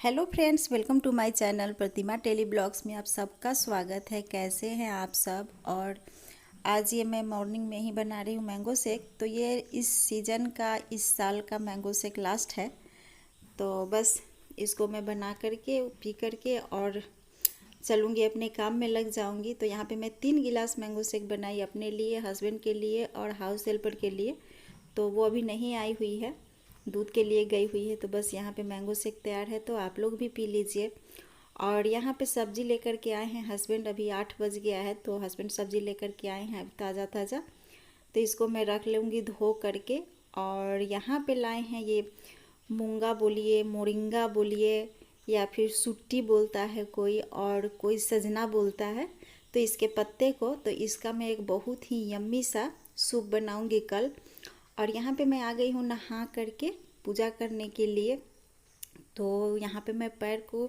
Hello friends, welcome to my channel Pratima tele blogs में आप सबका स्वागत है। कैसे हैं आप सब। और आज ये मैं मॉर्निंग में ही बना रही हूँ मैंगो शेक। तो ये इस सीज़न का, इस साल का मैंगो शेक लास्ट है। तो बस इसको मैं बना करके पी करके और चलूँगी, अपने काम में लग जाऊँगी। तो यहाँ पे मैं 3 गिलास मैंगो शेक बनाई अपने लिए, हस्बैंड के लिए और हाउस हेल्पर के लिए। तो वो अभी नहीं आई हुई है, दूध के लिए गई हुई है। तो बस यहाँ पे मैंगो शेक तैयार है, तो आप लोग भी पी लीजिए। और यहाँ पे सब्ज़ी लेकर के आए हैं हस्बैंड। अभी 8 बज गया है, तो हस्बैंड सब्ज़ी लेकर के आए हैं ताज़ा ताज़ा। तो इसको मैं रख लूँगी धो करके। और यहाँ पे लाए हैं ये मूंगा बोलिए, मोरिंगा बोलिए, या फिर सुट्टी बोलता है कोई, और कोई सजना बोलता है। तो इसके पत्ते को, तो इसका मैं एक बहुत ही यम्मी सा सूप बनाऊंगी कल। और यहाँ पे मैं आ गई हूँ नहा करके पूजा करने के लिए। तो यहाँ पे मैं पैर को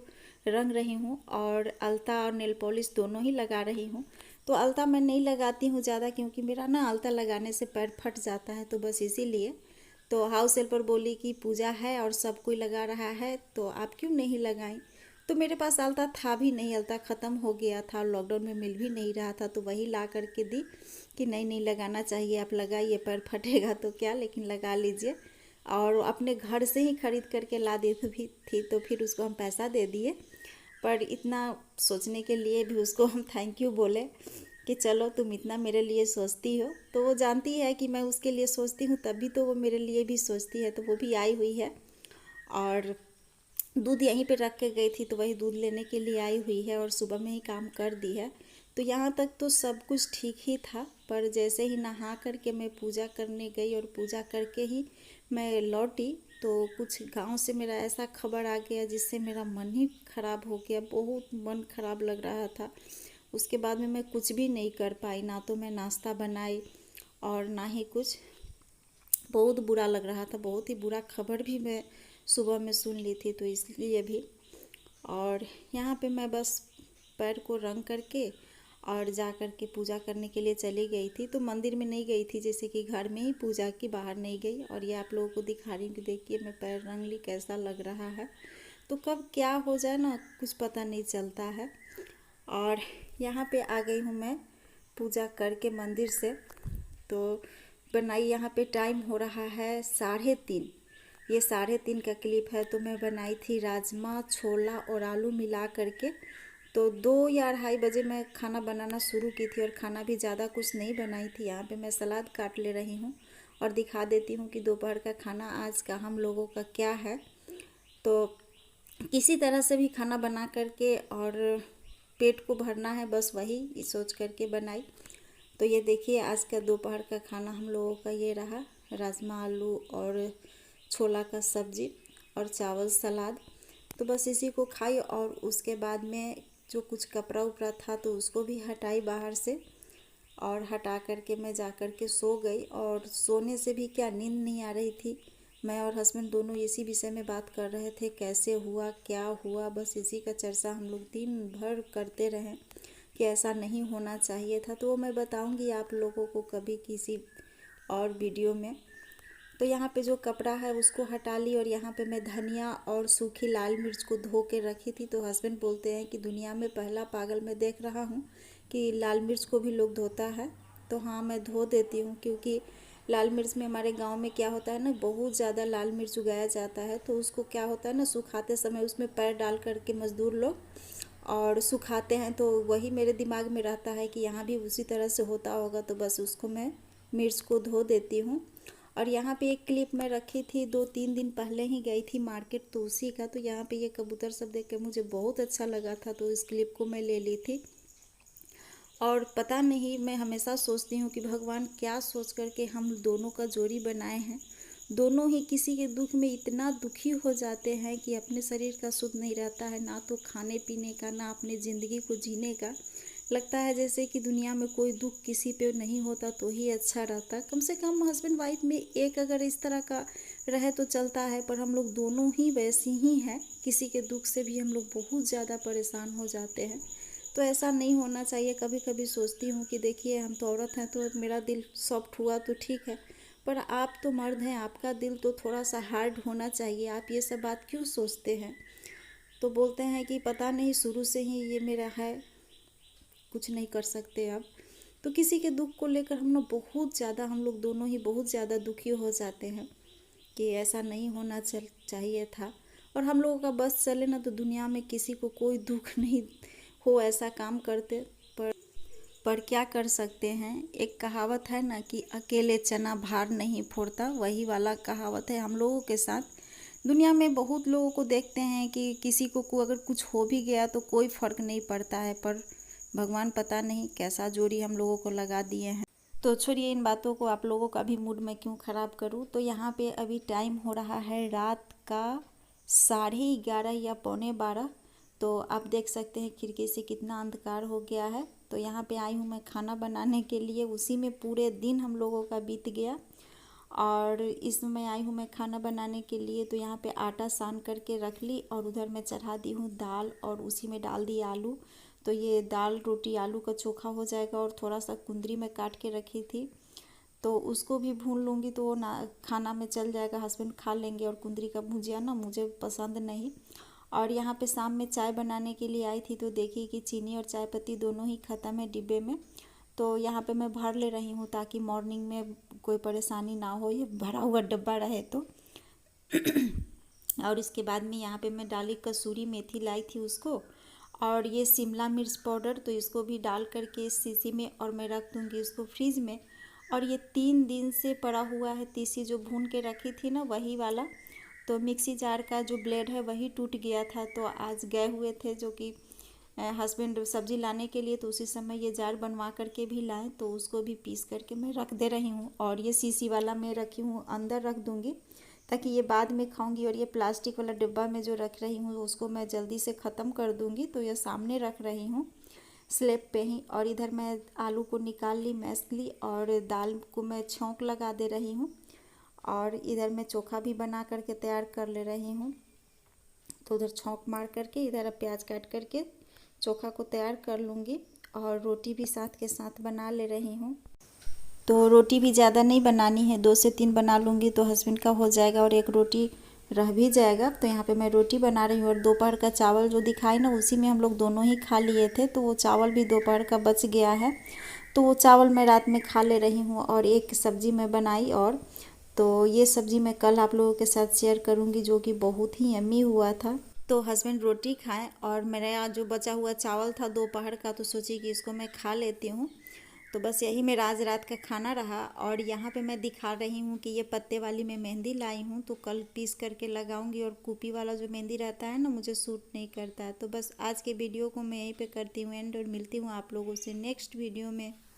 रंग रही हूँ और अलता और नेल पॉलिश दोनों ही लगा रही हूँ। तो अलता मैं नहीं लगाती हूँ ज़्यादा, क्योंकि मेरा ना अलता लगाने से पैर फट जाता है, तो बस इसीलिए। तो हाउस हेल्पर बोली कि पूजा है और सब कोई लगा रहा है, तो आप क्यों नहीं लगाई। तो मेरे पास अलता था भी नहीं, अलता ख़त्म हो गया था, लॉकडाउन में मिल भी नहीं रहा था। तो वही ला करके दी कि नहीं नहीं लगाना चाहिए, आप लगाइए, पैर फटेगा तो क्या, लेकिन लगा लीजिए। और अपने घर से ही खरीद करके ला दी थी, तो फिर उसको हम पैसा दे दिए। पर इतना सोचने के लिए भी उसको हम थैंक यू बोले कि चलो तुम इतना मेरे लिए सोचती हो। तो वो जानती है कि मैं उसके लिए सोचती हूँ, तभी तो वो मेरे लिए भी सोचती है। तो वो भी आई हुई है और दूध यहीं पे रख के गई थी, तो वही दूध लेने के लिए आई हुई है और सुबह में ही काम कर दी है। तो यहाँ तक तो सब कुछ ठीक ही था, पर जैसे ही नहा करके मैं पूजा करने गई और पूजा करके ही मैं लौटी, तो कुछ गांव से मेरा ऐसा खबर आ गया जिससे मेरा मन ही खराब हो गया, बहुत मन खराब लग रहा था। उसके बाद में मैं कुछ भी नहीं कर पाई, ना तो मैं नाश्ता बनाई और ना ही कुछ। बहुत बुरा लग रहा था, बहुत ही बुरा खबर भी मैं सुबह में सुन ली थी, तो इसलिए भी। और यहाँ पे मैं बस पैर को रंग करके और जा कर के पूजा करने के लिए चली गई थी। तो मंदिर में नहीं गई थी, जैसे कि घर में ही पूजा की, बाहर नहीं गई। और ये आप लोगों को दिखा रही हूँ कि देखिए मैं पैर रंग ली, कैसा लग रहा है। तो कब क्या हो जाए ना, कुछ पता नहीं चलता है। और यहाँ पे आ गई हूँ मैं पूजा करके मंदिर से। तो बनाई, यहाँ पे टाइम हो रहा है 3:30। ये 3:30 का क्लिप है। तो मैं बनाई थी राजमा, छोला और आलू मिला करके। तो 2 या 2:30 बजे मैं खाना बनाना शुरू की थी, और खाना भी ज़्यादा कुछ नहीं बनाई थी। यहाँ पे मैं सलाद काट ले रही हूँ और दिखा देती हूँ कि दोपहर का खाना आज का हम लोगों का क्या है। तो किसी तरह से भी खाना बना करके और पेट को भरना है, बस वही सोच करके बनाई। तो ये देखिए आज का दोपहर का खाना हम लोगों का ये रहा, राजमा, आलू और छोला का सब्जी और चावल, सलाद। तो बस इसी को खाई। और उसके बाद में जो कुछ कपड़ा उपड़ा था तो उसको भी हटाई बाहर से, और हटा करके मैं जा कर के सो गई। और सोने से भी क्या, नींद नहीं आ रही थी। मैं और हस्बैंड दोनों इसी विषय में बात कर रहे थे, कैसे हुआ, क्या हुआ, बस इसी का चर्चा हम लोग दिन भर करते रहे कि ऐसा नहीं होना चाहिए था। तो वो मैं बताऊंगी आप लोगों को कभी किसी और वीडियो में। तो यहाँ पे जो कपड़ा है उसको हटा ली, और यहाँ पे मैं धनिया और सूखी लाल मिर्च को धो के रखी थी। तो हस्बैंड बोलते हैं कि दुनिया में पहला पागल मैं देख रहा हूँ कि लाल मिर्च को भी लोग धोता है। तो हाँ, मैं धो देती हूँ, क्योंकि लाल मिर्च में हमारे गांव में क्या होता है ना, बहुत ज़्यादा लाल मिर्च उगाया जाता है। तो उसको क्या होता है ना, सुखाते समय उसमें पैर डाल करके मज़दूर लोग और सुखाते हैं। तो वही मेरे दिमाग में रहता है कि यहाँ भी उसी तरह से होता होगा। तो बस उसको मैं मिर्च को धो देती हूँ। और यहाँ पे एक क्लिप मैं रखी थी, 2-3 दिन पहले ही गई थी मार्केट, तो उसी का। तो यहाँ पे ये कबूतर सब देख के मुझे बहुत अच्छा लगा था, तो इस क्लिप को मैं ले ली थी। और पता नहीं, मैं हमेशा सोचती हूँ कि भगवान क्या सोच करके हम दोनों का जोड़ी बनाए हैं। दोनों ही किसी के दुख में इतना दुखी हो जाते हैं कि अपने शरीर का सुध नहीं रहता है, ना तो खाने पीने का, ना अपनी ज़िंदगी को जीने का। लगता है जैसे कि दुनिया में कोई दुख किसी पे नहीं होता तो ही अच्छा रहता। कम से कम हस्बैंड वाइफ में एक अगर इस तरह का रहे तो चलता है, पर हम लोग दोनों ही वैसी ही हैं। किसी के दुख से भी हम लोग बहुत ज़्यादा परेशान हो जाते हैं। तो ऐसा नहीं होना चाहिए। कभी कभी सोचती हूँ कि देखिए हम तो औरत हैं, तो मेरा दिल सॉफ्ट हुआ तो ठीक है, पर आप तो मर्द हैं, आपका दिल तो थोड़ा सा हार्ड होना चाहिए। आप ये सब बात क्यों सोचते हैं। तो बोलते हैं कि पता नहीं शुरू से ही ये मेरा है, कुछ नहीं कर सकते अब। तो किसी के दुख को लेकर हम लोग दोनों ही बहुत ज़्यादा दुखी हो जाते हैं कि ऐसा नहीं होना चाहिए था। और हम लोगों का बस चले ना तो दुनिया में किसी को कोई दुख नहीं हो ऐसा काम करते। पर क्या कर सकते हैं, एक कहावत है ना कि अकेले चना भार नहीं फोड़ता, वही वाला कहावत है हम लोगों के साथ। दुनिया में बहुत लोगों को देखते हैं कि किसी को अगर कुछ हो भी गया तो कोई फर्क नहीं पड़ता है, पर भगवान पता नहीं कैसा जोड़ी हम लोगों को लगा दिए हैं। तो छोड़िए इन बातों को, आप लोगों का भी मूड मैं क्यों ख़राब करूँ। तो यहाँ पे अभी टाइम हो रहा है रात का 11:30 या 11:45। तो आप देख सकते हैं खिड़की से कितना अंधकार हो गया है। तो यहाँ पे आई हूँ मैं खाना बनाने के लिए, उसी में पूरे दिन हम लोगों का बीत गया। और इसमें आई हूँ मैं खाना बनाने के लिए। तो यहाँ पे आटा सान करके रख ली और उधर मैं चढ़ा दी हूँ दाल और उसी में डाल दी आलू। तो ये दाल रोटी आलू का चोखा हो जाएगा। और थोड़ा सा कुंदरी में काट के रखी थी तो उसको भी भून लूँगी, तो वो ना खाना में चल जाएगा, हस्बैंड खा लेंगे। और कुंदरी का भुजिया ना मुझे पसंद नहीं। और यहाँ पे शाम में चाय बनाने के लिए आई थी तो देखी कि चीनी और चाय पत्ती दोनों ही ख़त्म है डिब्बे में। तो यहाँ पे मैं भर ले रही हूँ ताकि मॉर्निंग में कोई परेशानी ना हो, ये भरा हुआ डब्बा रहे तो। और इसके बाद में यहाँ पे मैं डाली कसूरी मेथी लाई थी उसको, और ये शिमला मिर्च पाउडर, तो इसको भी डाल करके इस शीशी में और मैं रख दूँगी इसको फ्रिज में। और ये 3 दिन से पड़ा हुआ है तीसी जो भून के रखी थी ना वही वाला। तो मिक्सी जार का जो ब्लेड है वही टूट गया था, तो आज गए हुए थे जो कि हस्बैंड सब्जी लाने के लिए, तो उसी समय ये जार बनवा करके भी लाए, तो उसको भी पीस करके मैं रख दे रही हूँ। और ये शीशी वाला मैं रखी हूँ अंदर रख दूँगी ताकि ये बाद में खाऊंगी। और ये प्लास्टिक वाला डिब्बा में जो रख रही हूँ उसको मैं जल्दी से ख़त्म कर दूँगी। तो ये सामने रख रही हूँ स्लैब पे ही। और इधर मैं आलू को निकाल ली, मैश ली, और दाल को मैं छौंक लगा दे रही हूँ। और इधर मैं चोखा भी बना करके तैयार कर ले रही हूँ। तो उधर छौंक मार करके इधर अब प्याज काट करके चोखा को तैयार कर लूँगी। और रोटी भी साथ के साथ बना ले रही हूँ। तो रोटी भी ज़्यादा नहीं बनानी है, 2 से 3 बना लूँगी तो हस्बैंड का हो जाएगा और एक रोटी रह भी जाएगा। तो यहाँ पे मैं रोटी बना रही हूँ। और दोपहर का चावल जो दिखाई ना उसी में हम लोग दोनों ही खा लिए थे, तो वो चावल भी दोपहर का बच गया है। तो वो चावल मैं रात में खा ले रही हूँ। और एक सब्ज़ी मैं बनाई, और तो ये सब्ज़ी मैं कल आप लोगों के साथ शेयर करूँगी जो कि बहुत ही यम्मी हुआ था। तो हस्बैंड रोटी खाएं और मेरा यहाँ जो बचा हुआ चावल था दोपहर का, तो सोची कि इसको मैं खा लेती हूँ। तो बस यही मेरा आज रात का खाना रहा। और यहाँ पे मैं दिखा रही हूँ कि ये पत्ते वाली मैं मेहंदी लाई हूँ, तो कल पीस करके लगाऊंगी। और कूपी वाला जो मेहंदी रहता है ना मुझे सूट नहीं करता है। तो बस आज के वीडियो को मैं यहीं पे करती हूँ एंड, और मिलती हूँ आप लोगों से नेक्स्ट वीडियो में।